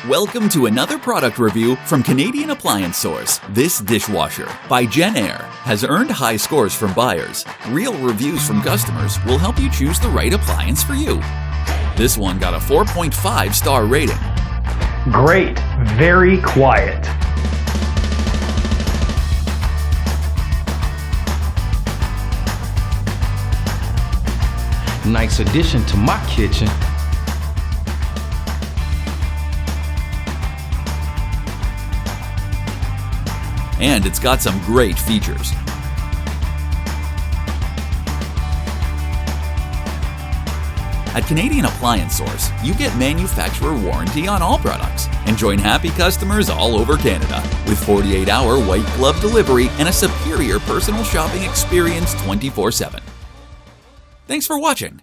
Welcome to another product review from Canadian Appliance Source. This dishwasher by Jenn-Air has earned high scores from buyers. Real reviews from customers will help you choose the right appliance for you. This one got a 4.5-star rating. Great, very quiet. Nice addition to my kitchen. And it's got some great features. At Canadian Appliance Source, you get manufacturer warranty on all products and join happy customers all over Canada with 48-hour white glove delivery and a superior personal shopping experience 24/7. Thanks for watching.